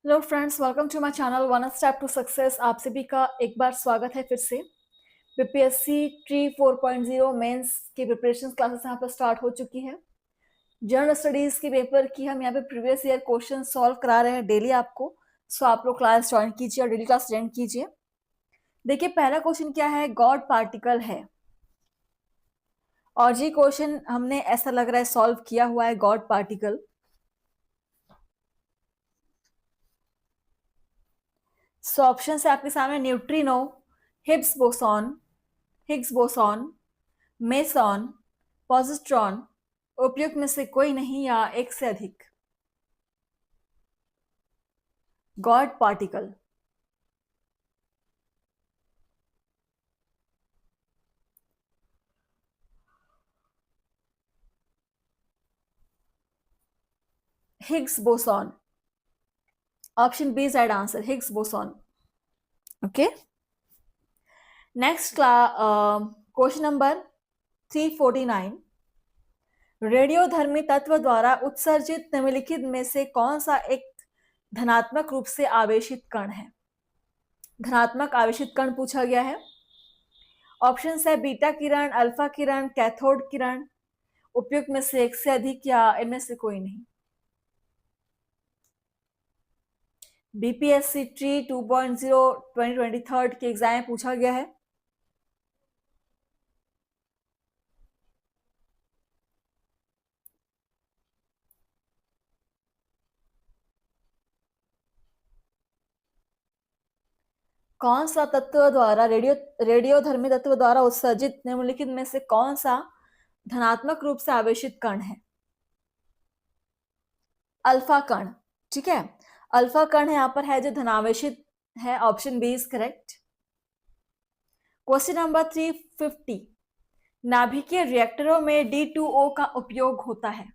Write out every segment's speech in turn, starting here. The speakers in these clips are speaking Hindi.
Hello friends, welcome to my channel one step to success. आप सभी का एक बार स्वागत है फिर से। बीपीएससी ट्री 4.0 मेंस की प्रिपरेशन क्लासेस यहाँ पर स्टार्ट हो चुकी है। जनरल स्टडीज के पेपर की हम यहाँ पे प्रीवियस ईयर क्वेश्चन सॉल्व करा रहे हैं डेली आपको। सो आप लोग क्लास ज्वाइन कीजिए और डेली क्लास ज्वाइन कीजिए। देखिए, पहला क्वेश्चन क्या है, गॉड पार्टिकल है। और ये क्वेश्चन हमने ऐसा लग रहा है सॉल्व किया हुआ है, गॉड पार्टिकल। सो ऑप्शन है आपके सामने, neutrino, Higgs boson, Higgs boson, meson, positron. उपयुक्त में से कोई नहीं या एक से अधिक। God particle. Higgs boson. Option B is right answer, Higgs boson. Okay, next question number 349। रेडियोधर्मी तत्व द्वारा उत्सर्जित निम्नलिखित में से कौन सा एक धनात्मक रूप से आवेशित कण है। धनात्मक आवेशित कण पूछा गया है। ऑप्शन है बीटा किरण, अल्फा किरण, कैथोड किरण। उपयुक्त में से एक से अधिक या इनमें से कोई नहीं। बीपीएससी ट्री 2.0 2023 के एग्जाम में पूछा गया है। कौन सा तत्व द्वारा रेडियोधर्मी तत्व द्वारा उत्सर्जित निम्नलिखित में से कौन सा धनात्मक रूप से आवेशित कण है। अल्फा कण। ठीक है, अल्फा कण यहाँ पर है जो धनावेशित है। Option B is correct. Question number 350। नाभिकीय रिएक्टरों में D2O का उपयोग होता है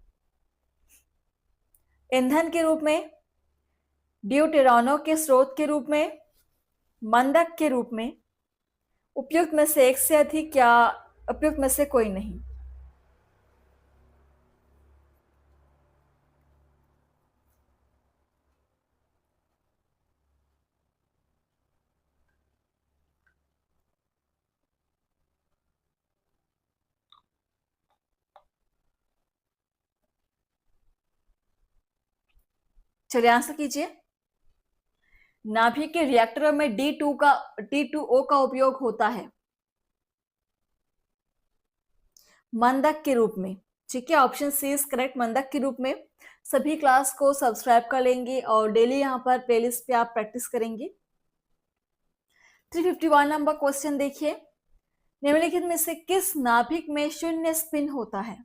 ईंधन के रूप में, ड्यूटेरॉनो के स्रोत के रूप में, मंदक के रूप में। उपयुक्त में से एक से अधिक या उपयुक्त में से कोई नहीं। चलिए आंसर कीजिए। नाभिक के रिएक्टरों में D2O का उपयोग होता है मंदक के रूप में। ठीक है, ऑप्शन सी इज करेक्ट, मंदक के रूप में। सभी क्लास को सब्सक्राइब कर लेंगे और डेली यहाँ पर प्लेलिस्ट पे आप प्रैक्टिस करेंगे। 351 नंबर क्वेश्चन देखिए। निम्नलिखित में से किस नाभिक में शून्य स्पिन होता है।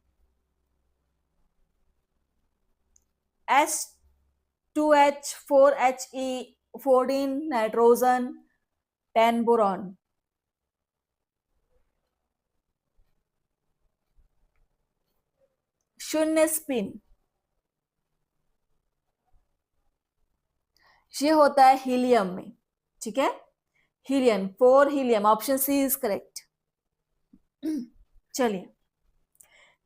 H2H, 4He, 14 nitrogen, 10 boron. शून्य स्पिन ये होता है हीलियम में। ठीक है, helium, 4 helium. Option C is correct. चलिए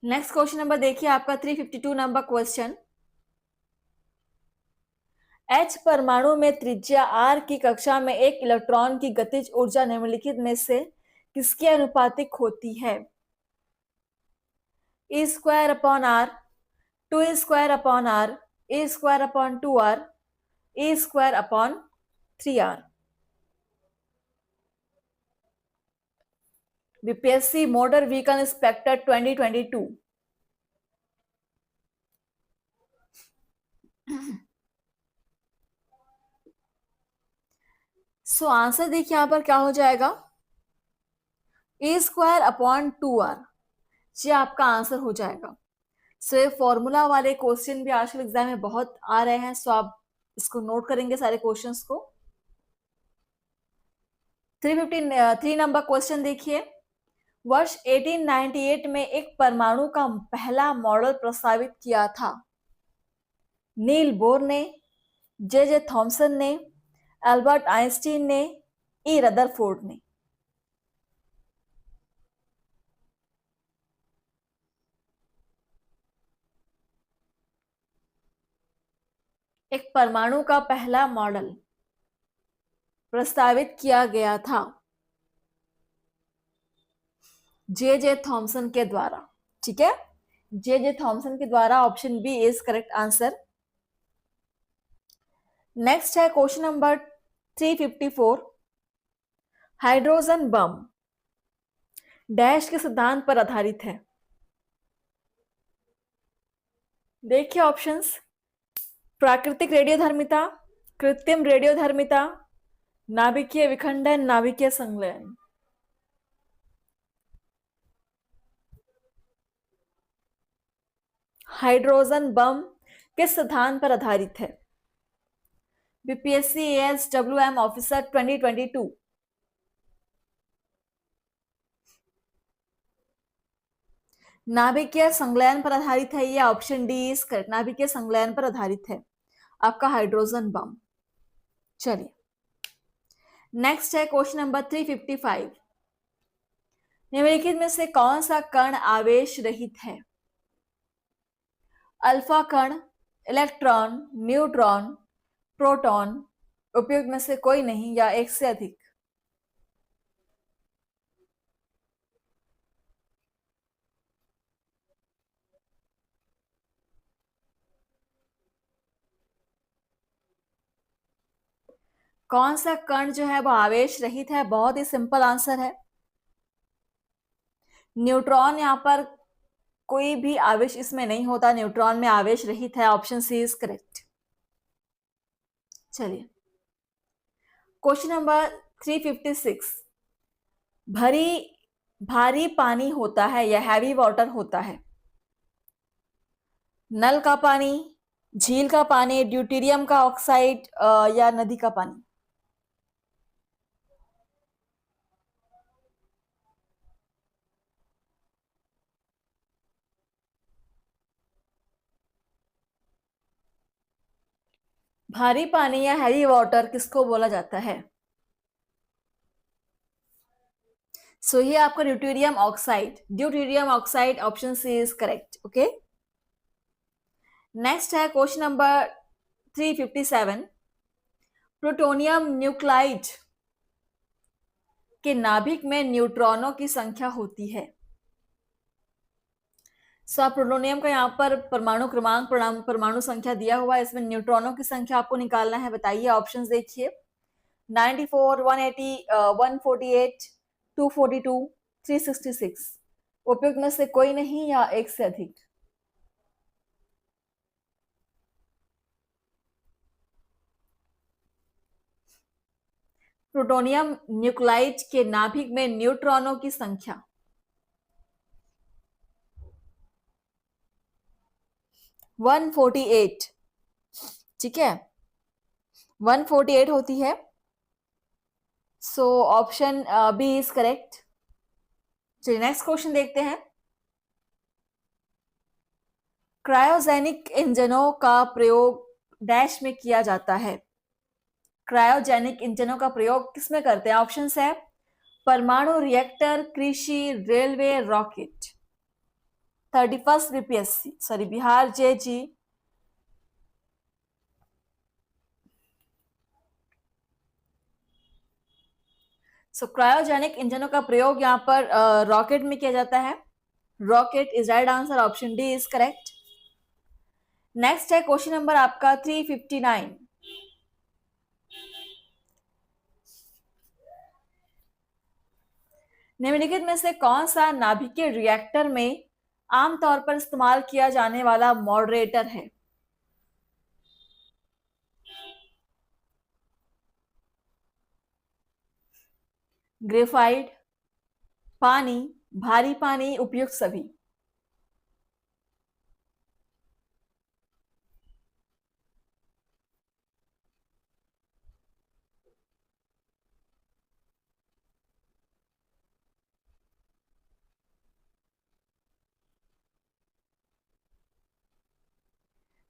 नेक्स्ट क्वेश्चन नंबर देखिए आपका 352 नंबर क्वेश्चन। H परमाणु में त्रिज्या R की कक्षा में एक इलेक्ट्रॉन की गतिज ऊर्जा निम्नलिखित में से किसके अनुपातिक होती है। E square upon R, 2E² E²/2R, E²/3R। BPSC motor vehicle inspector 2022। सो आंसर देखिए यहां पर क्या हो जाएगा, E²/2R। ये आपका आंसर हो जाएगा। सो ये फॉर्मूला वाले क्वेश्चन भी आजकल एग्जाम में बहुत आ रहे हैं। सो आप इसको नोट करेंगे सारे क्वेश्चंस को। 353 नंबर क्वेश्चन देखिए। वर्ष 1898 में एक परमाणु का पहला मॉडल प्रस्तावित किया था। नील बोर ने, जे थॉमसन ने, एल्बर्ट आइंस्टीन ने, ई रदरफोर्ड ने। एक परमाणु का पहला मॉडल प्रस्तावित किया गया था जे थॉमसन के द्वारा। ठीक है, जे थॉमसन के द्वारा। Option B is correct answer. Next है question number 354। Hydrogen bomb dash के सिद्धांत पर आधारित है। देखिए ऑप्शंस। प्राकृतिक रेडियोधर्मिता, कृत्रिम रेडियोधर्मिता, नाभिकीय विखंडन, नाभिकीय संलयन। हाइड्रोजन बम किस सिद्धांत पर आधारित है? BPSC ASWM officer 2022। नाभिकीय संलयन पर आधारित है ये। ऑप्शन डी इज करेक्ट, नाभिकीय संलयन पर आधारित है आपका हाइड्रोजन बम। चलिए नेक्स्ट है क्वेश्चन नंबर 355। निम्नलिखित में से कौन सा कण आवेश रहित है? अल्फा कण, इलेक्ट्रॉन, न्यूट्रॉन, प्रोटॉन, उपयुक्त में से कोई नहीं या एक से अधिक। कौन सा कण जो है वो आवेश रहित है? बहुत ही सिंपल आंसर है न्यूट्रॉन। यहां पर कोई भी आवेश इसमें नहीं होता, न्यूट्रॉन में आवेश रहित है। Option C is correct. चलिए क्वेश्चन नंबर 356। भरी भारी पानी होता है या हैवी वाटर होता है? नल का पानी, झील का पानी, ड्यूटेरियम का ऑक्साइड या नदी का पानी। भारी पानी या हैवी वाटर किसको बोला जाता है? सो ये आपका deuterium oxide, deuterium oxide. Option C is correct. Okay next है क्वेश्चन नंबर 357। प्लूटोनियम न्यूक्लाइड के नाभिक में न्यूट्रॉनों की संख्या होती है। सो प्लूटोनियम का यहाँ पर परमाणु क्रमांक, परमाणु संख्या दिया हुआ है। इसमें न्यूट्रॉनों की संख्या आपको निकालना है। बताइए ऑप्शंस देखिए। 94, 180, 148, 242, 366। उपयुक्त में से कोई नहीं या एक से अधिक। प्लूटोनियम न्यूक्लाइड के नाभिक में न्यूट्रॉनों की संख्या 148। ठीक है, 148 होती है। So option B is correct. चलिए नेक्स्ट क्वेश्चन देखते हैं। क्रायोजेनिक इंजनों का प्रयोग डैश में किया जाता है। क्रायोजेनिक इंजनों का प्रयोग किसमें करते हैं? ऑप्शंस है परमाणु रिएक्टर, कृषि, railway, rocket. 31 BPSC sorry Bihar जेजी। सो क्रायोजेनिक इंजनों का प्रयोग यहाँ पर रॉकेट में किया जाता है। Rocket is right answer. Option D is correct. Next है क्वेश्चन नंबर आपका 359। निम्नलिखित में से कौन सा नाभिकीय रिएक्टर में आमतौर पर इस्तेमाल किया जाने वाला मॉडरेटर है? ग्रेफाइट, पानी, भारी पानी, उपयुक्त सभी।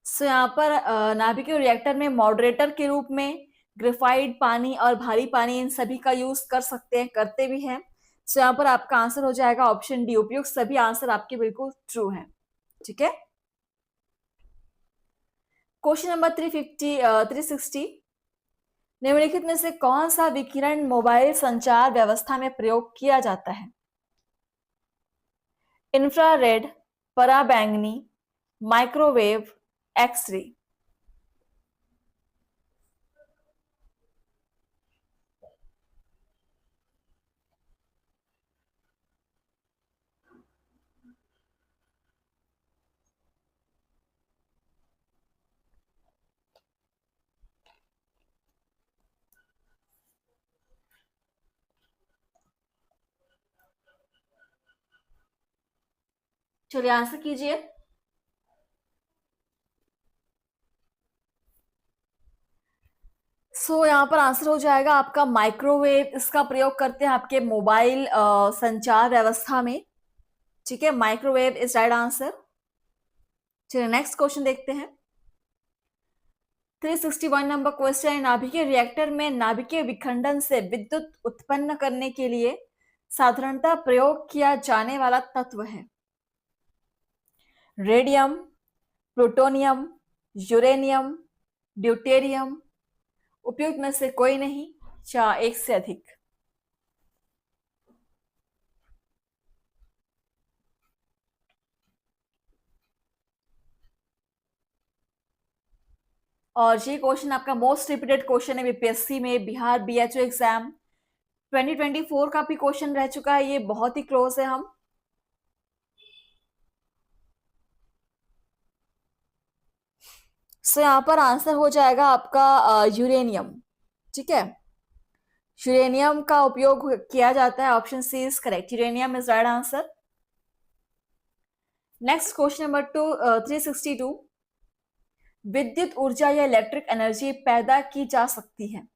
सो यहाँ पर नाभिकीय रिएक्टर में मॉडरेटर के रूप में ग्रेफाइट, पानी और भारी पानी, इन सभी का यूज कर सकते हैं, करते भी हैं। सो यहाँ पर आपका आंसर हो जाएगा ऑप्शन डी, उपयुक्त सभी। आंसर आपके बिल्कुल ट्रू है। ठीक है क्वेश्चन नंबर 360, निम्नलिखित में से कौन सा विकिरण मोबाइल संचार व्यवस्था में प्रयोग किया जाता है? इंफ्रारेड, पराबैंगनी, माइक्रोवेव, एक्सरे। चलिए आंसर कीजिए। यहाँ पर आंसर हो जाएगा आपका माइक्रोवेव। इसका प्रयोग करते हैं आपके मोबाइल संचार व्यवस्था में। ठीक है, माइक्रोवेव इज राइट आंसर। चलिए नेक्स्ट क्वेश्चन देखते हैं। 361 नंबर क्वेश्चन है, नाभिकीय रिएक्टर में नाभिकीय विखंडन से विद्युत उत्पन्न करने के लिए साधारणतः प्रयोग किया जाने वाला तत्व है? Radium, plutonium, uranium, deuterium. उपयुक्त में से कोई नहीं, या एक से अधिक। और ये क्वेश्चन आपका मोस्ट रिपीटेड क्वेश्चन है बीपीएससी में, बिहार बीएचओ एग्जाम 2024 का भी क्वेश्चन रह चुका है। ये बहुत ही क्लोज है। हम यहाँ पर आंसर हो जाएगा आपका यूरेनियम। ठीक है, यूरेनियम का उपयोग किया जाता है। Option C is correct, uranium is right answer. Next question number 362, विद्युत ऊर्जा या इलेक्ट्रिक एनर्जी पैदा की जा सकती है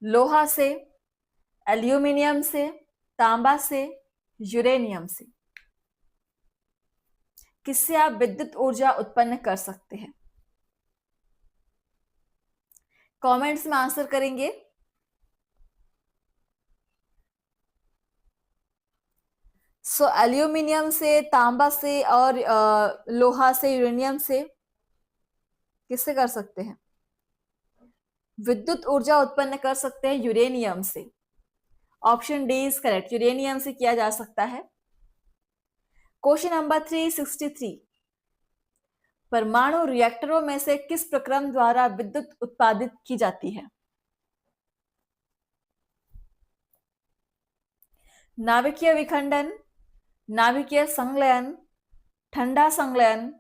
लोहा से, एल्यूमिनियम से, तांबा से, यूरेनियम से। किससे आप विद्युत ऊर्जा उत्पन्न कर सकते हैं? कमेंट्स में आंसर करेंगे। एल्यूमिनियम से, तांबा से और लोहा से, यूरेनियम से किससे कर सकते हैं? विद्युत ऊर्जा उत्पन्न कर सकते हैं यूरेनियम से। Option D is correct, uranium से किया जा सकता है। क्वेश्चन नंबर 363, परमाणु रिएक्टरों में से किस प्रक्रम द्वारा विद्युत उत्पादित की जाती है? नाभिकीय विखंडन, नाभिकीय संलयन, ठंडा संलयन,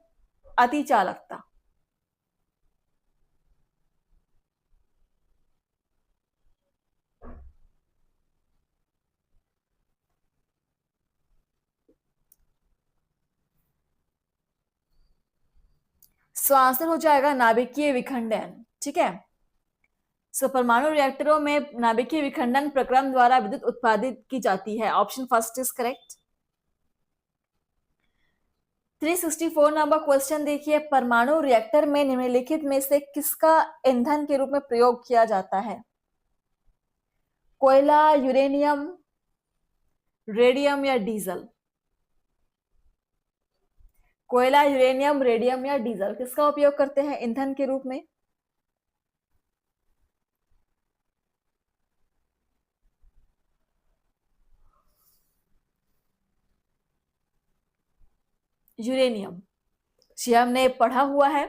अतिचालकता। आंसर हो जाएगा नाभिकीय विखंडन। ठीक है, परमाणु रिएक्टरों में नाभिकीय विखंडन प्रक्रम द्वारा विद्युत उत्पादित की जाती है। Option first is correct. 364 number question देखिए, परमाणु रिएक्टर में निम्नलिखित में से किसका ईंधन के रूप में प्रयोग किया जाता है? कोयला, यूरेनियम, रेडियम या डीजल। कोयला, यूरेनियम, रेडियम या डीजल, किसका उपयोग करते हैं ईंधन के रूप में? यूरेनियम। जी हमने पढ़ा हुआ है,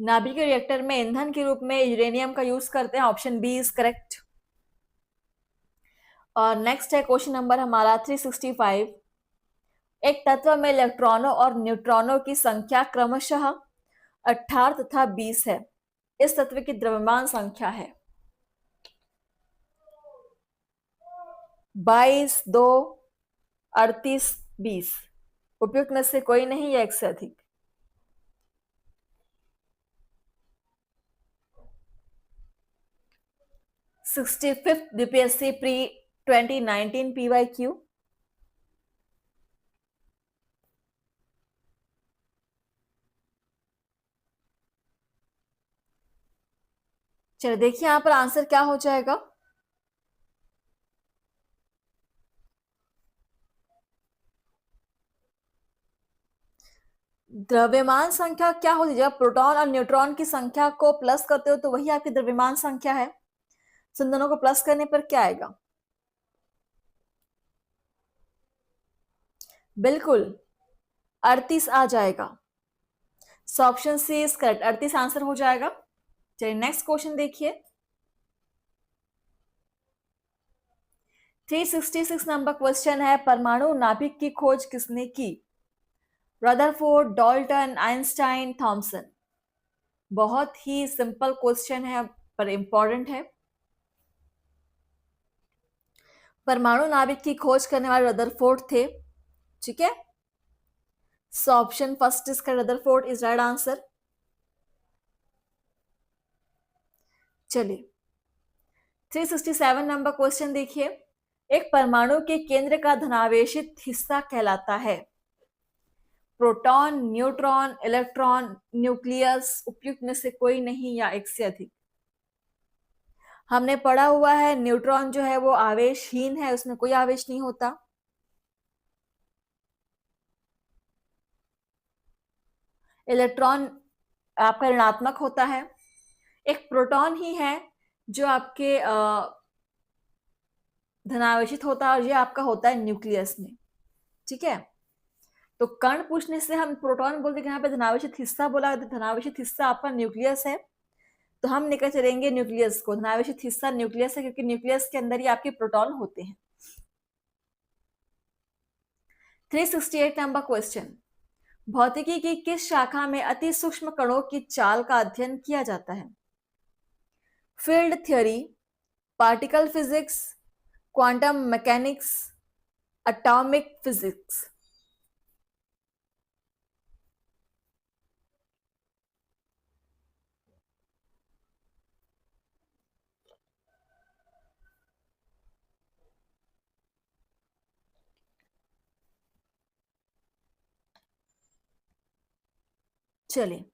नाभिकीय रिएक्टर में ईंधन के रूप में यूरेनियम का यूज करते हैं। Option B is correct. और नेक्स्ट है क्वेश्चन नंबर हमारा 365, एक तत्व में इलेक्ट्रॉनों और न्यूट्रॉनों की संख्या क्रमशः 18 तथा 20 है। इस तत्व की द्रव्यमान संख्या है 22, 2, 38, 20। उपयुक्त में से कोई नहीं या एक से अधिक। Sixty fifth BPSC pre 2019 PYQ। चलिए देखिए यहां पर आंसर क्या हो जाएगा। द्रव्यमान संख्या क्या होती है? जब प्रोटॉन और न्यूट्रॉन की संख्या को प्लस करते हो तो वही आपकी द्रव्यमान संख्या है। तो इन दोनों को प्लस करने पर क्या आएगा? बिल्कुल 38 आ जाएगा। So option C is correct, 38 answer हो जाएगा। चलिए नेक्स्ट क्वेश्चन देखिए। 366 नंबर क्वेश्चन है, परमाणु नाभिक की खोज किसने की? Rutherford, Dalton, Einstein, Thomson. बहुत ही सिंपल क्वेश्चन है पर इंपॉर्टेंट है। परमाणु नाभिक की खोज करने वाले रदरफोर्ड थे। ठीक है, सो ऑप्शन फर्स्ट इसका रदरफोर्ड इज राइट आंसर। चलिए 367 नंबर क्वेश्चन देखिए। एक परमाणु के केंद्र का धनावेशित हिस्सा कहलाता है प्रोटॉन, न्यूट्रॉन, इलेक्ट्रॉन, न्यूक्लियस, उपयुक्त में से कोई नहीं या एक से अधिक। हमने पढ़ा हुआ है न्यूट्रॉन जो है वो आवेशहीन है, उसमें कोई आवेश नहीं होता। इलेक्ट्रॉन आपका ऋणात्मक होता है। एक प्रोटॉन ही है जो आपके धनावेशित होता है और ये आपका होता है न्यूक्लियस में। ठीक है, तो कण पूछने से हम प्रोटॉन बोलते हैं, यहाँ पे धनावेशित हिस्सा बोला, धनावेशित हिस्सा आपका न्यूक्लियस है, तो हम निकल चलेंगे न्यूक्लियस को। धनावेशित हिस्सा न्यूक्लियस है क्योंकि न्यूक्लियस के अंदर ही आपके प्रोटॉन होते हैं। 368 नंबर क्वेश्चन, भौतिकी की किस शाखा में अति सूक्ष्म कणों की चाल का अध्ययन किया जाता है? Field theory, particle physics, quantum mechanics, atomic physics. चलिए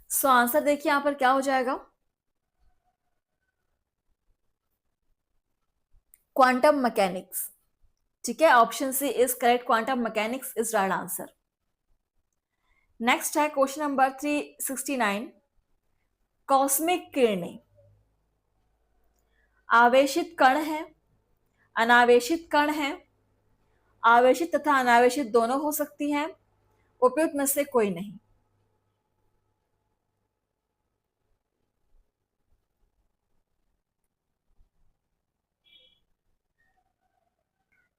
सो आंसर देखिए यहां पर क्या हो जाएगा। Quantum mechanics. ठीक है, option C is correct, quantum mechanics is right answer. Next है क्वेश्चन नंबर 369, कॉस्मिक किरणें आवेशित कण है, अनावेशित कण है, आवेशित तथा अनावेशित दोनों हो सकती हैं, उपयुक्त में से कोई नहीं।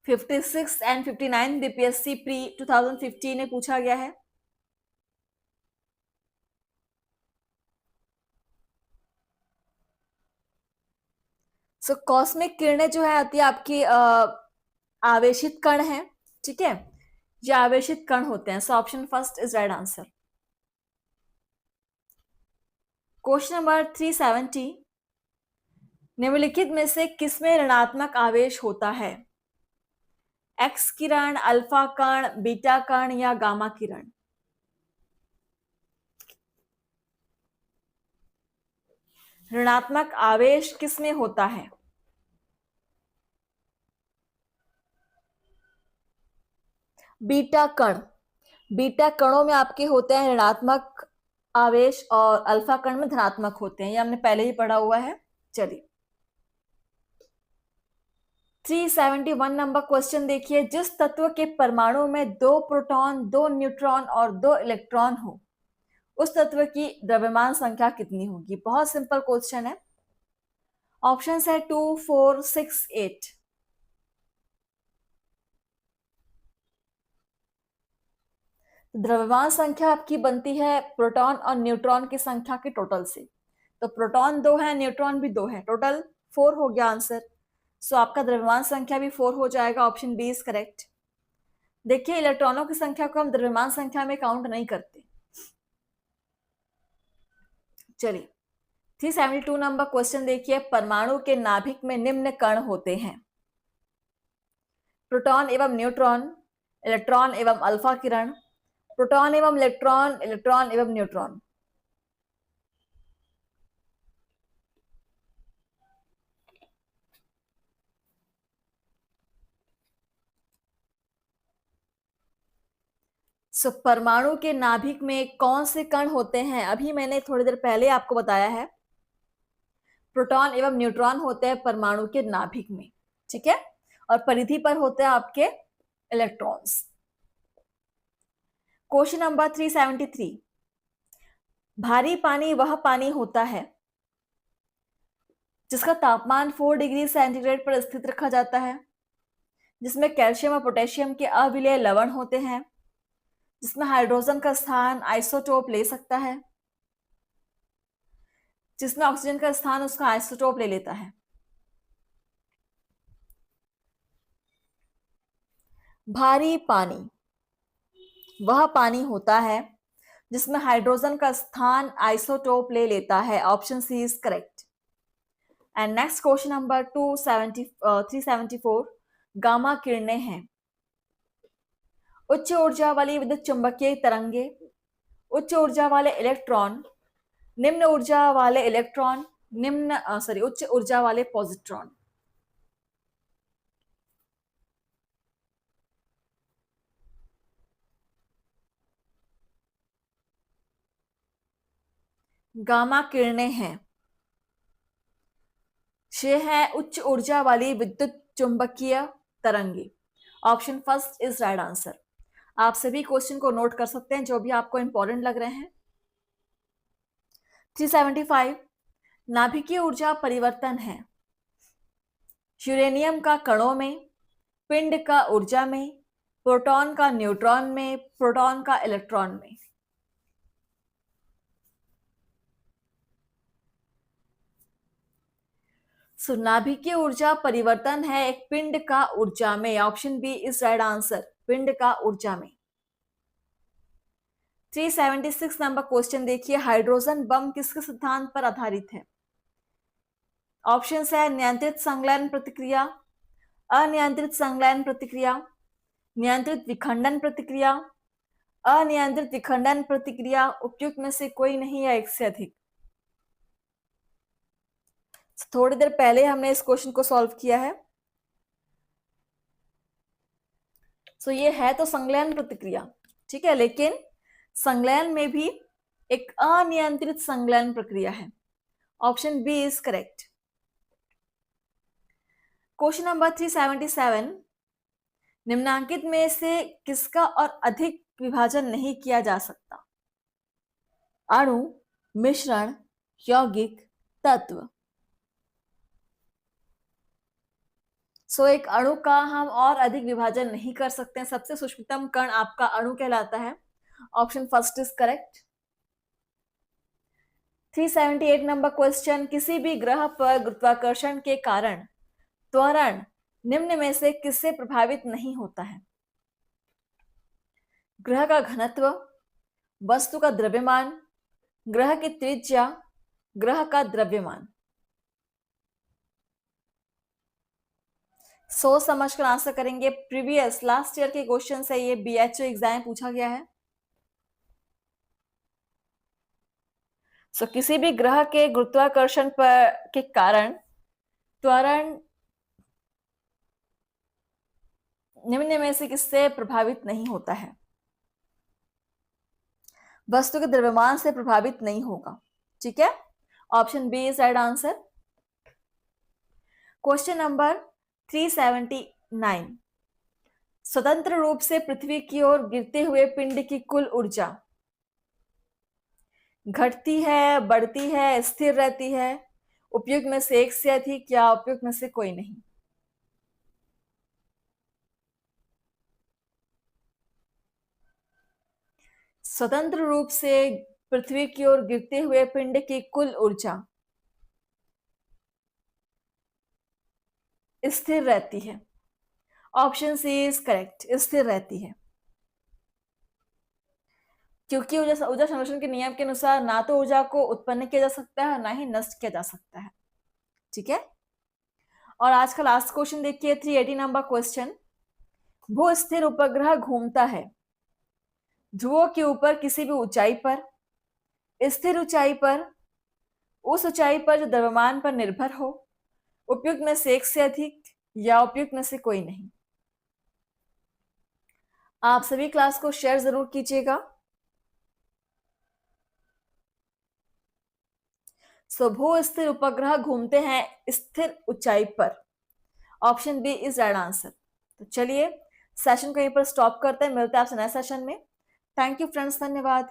56 एंड 59 बीपीएससी प्री 2015 में पूछा गया है। सो कॉस्मिक किरणें जो है आती है आपकी आवेशित कण है। ठीक है, ये आवेशित कण होते हैं। So option first is right answer. Question number 370, निम्नलिखित में से किसमें ऋणात्मक आवेश होता है? एक्स किरण, अल्फा कण, बीटा कण या गामा किरण? ऋणात्मक आवेश किसमें होता है? बीटा कण। बीटा कणों में आपके होते हैं ऋणात्मक आवेश और अल्फा कण में धनात्मक होते हैं, ये हमने पहले ही पढ़ा हुआ है। चलिए 371 नंबर क्वेश्चन देखिए, जिस तत्व के परमाणु में 2 प्रोटॉन, 2 न्यूट्रॉन और 2 इलेक्ट्रॉन हो उस तत्व की द्रव्यमान संख्या कितनी होगी? बहुत सिंपल क्वेश्चन है। ऑप्शन है 2, 4, 6, 8। द्रव्यमान संख्या आपकी बनती है प्रोटॉन और न्यूट्रॉन की संख्या के टोटल से। तो प्रोटॉन 2 है, न्यूट्रॉन भी 2 है, टोटल 4 हो गया आंसर। सो आपका द्रव्यमान संख्या भी 4 हो जाएगा, ऑप्शन बी इज करेक्ट। देखिए इलेक्ट्रॉनों की संख्या को हम द्रव्यमान संख्या में काउंट नहीं करते। चलिए 372 नंबर क्वेश्चन देखिए, परमाणु के नाभिक में निम्न कण होते हैं प्रोटॉन एवं न्यूट्रॉन, इलेक्ट्रॉन एवं अल्फा किरण, प्रोटॉन एवं इलेक्ट्रॉन, इलेक्ट्रॉन एवं न्यूट्रॉन। परमाणु के नाभिक में कौन से कण होते हैं? अभी मैंने थोड़ी देर पहले आपको बताया है, प्रोटॉन एवं न्यूट्रॉन होते हैं परमाणु के नाभिक में, ठीक है, और परिधि पर होते हैं आपके इलेक्ट्रॉन्स। क्वेश्चन नंबर 373, भारी पानी वह पानी होता है जिसका तापमान 4 डिग्री सेंटीग्रेड पर स्थित रखा जाता है, जिसमें कैल्शियम और पोटेशियम के अविलेय लवण होते हैं, जिसमें हाइड्रोजन का स्थान आइसोटोप ले सकता है, जिसमें ऑक्सीजन का स्थान उसका आइसोटोप ले लेता है। भारी पानी वह पानी होता है जिसमें हाइड्रोजन का स्थान आइसोटोप ले लेता है। Option C is correct. And next question number 374, gamma किरणें हैं उच्च ऊर्जा वाली विद्युत चुंबकीय तरंगे, उच्च ऊर्जा वाले इलेक्ट्रॉन, निम्न ऊर्जा वाले इलेक्ट्रॉन, उच्च ऊर्जा वाले पॉजिट्रॉन। गामा किरणें हैं, ये है उच्च ऊर्जा वाली विद्युत चुंबकीय तरंगे। Option first is right answer. आप सभी क्वेश्चन को नोट कर सकते हैं जो भी आपको इंपॉर्टेंट लग रहे हैं। 375, नाभिकीय ऊर्जा परिवर्तन है यूरेनियम का कणों में, पिंड का ऊर्जा में, प्रोटॉन का न्यूट्रॉन में, प्रोटॉन का इलेक्ट्रॉन में। नाभिकीय ऊर्जा परिवर्तन है एक पिंड का ऊर्जा में। Option B is right answer, पिंड का ऊर्जा में। 376 नंबर क्वेश्चन देखिए, हाइड्रोजन बम किसके सिद्धांत पर आधारित है? ऑप्शन है नियंत्रित संलयन प्रतिक्रिया, अनियंत्रित संलयन प्रतिक्रिया, नियंत्रित विखंडन प्रतिक्रिया, अनियंत्रित विखंडन प्रतिक्रिया, उपयुक्त में से कोई नहीं या एक से अधिक। थोड़ी देर पहले हमने इस क्वेश्चन को सॉल्व किया है। ये है तो संलयन प्रतिक्रिया, ठीक है, लेकिन संलयन में भी एक अनियंत्रित संलयन प्रक्रिया है। Option B is correct. Question number 377, निम्नांकित में से किसका और अधिक विभाजन नहीं किया जा सकता? अणु, मिश्रण, यौगिक, तत्व। एक अणु का हम और अधिक विभाजन नहीं कर सकते हैं। सबसे सूक्ष्मतम कण आपका अणु कहलाता है। Option first is correct. 378 number question, किसी भी ग्रह पर गुरुत्वाकर्षण के कारण त्वरण निम्न में से किससे प्रभावित नहीं होता है? ग्रह का घनत्व, वस्तु का द्रव्यमान, ग्रह की त्रिज्या, ग्रह का द्रव्यमान। सोच समझ कर आंसर करेंगे। प्रीवियस लास्ट ईयर के क्वेश्चन है ये, BHO एग्जाम पूछा गया है। किसी भी ग्रह के गुरुत्वाकर्षण पर के कारण त्वरण निम्न में से किससे प्रभावित नहीं होता है? वस्तु के द्रव्यमान से प्रभावित नहीं होगा, ठीक है। Option B is right answer. Question number 379, स्वतंत्र रूप से पृथ्वी की ओर गिरते हुए पिंड की कुल ऊर्जा घटती है, बढ़ती है, स्थिर रहती है? उपयुक्त में से एक से अधिक या उपयुक्त में से कोई नहीं? स्वतंत्र रूप से पृथ्वी की ओर गिरते हुए पिंड की कुल ऊर्जा स्थिर रहती है। ऑप्शन सी इज करेक्ट, स्थिर रहती है, क्योंकि ऊर्जा संरक्षण के नियम के अनुसार ना तो ऊर्जा को उत्पन्न किया जा सकता है, ना ही नष्ट किया जा सकता है, ठीक है। और आज का लास्ट क्वेश्चन देखिए, 380 नंबर क्वेश्चन, भू स्थिर उपग्रह घूमता है ध्रुवों के ऊपर किसी भी ऊंचाई पर, स्थिर ऊंचाई पर, उस ऊंचाई पर जो द्रव्यमान पर निर्भर हो, उपयुक्त में से एक से अधिक या उपयुक्त में से कोई नहीं? आप सभी क्लास को शेयर जरूर कीजिएगा। भू स्थिर उपग्रह घूमते हैं स्थिर ऊंचाई पर। Option B is right answer. तो चलिए सेशन को यहीं पर स्टॉप करते हैं, मिलते हैं आपसे नए सेशन में। थैंक यू फ्रेंड्स, धन्यवाद।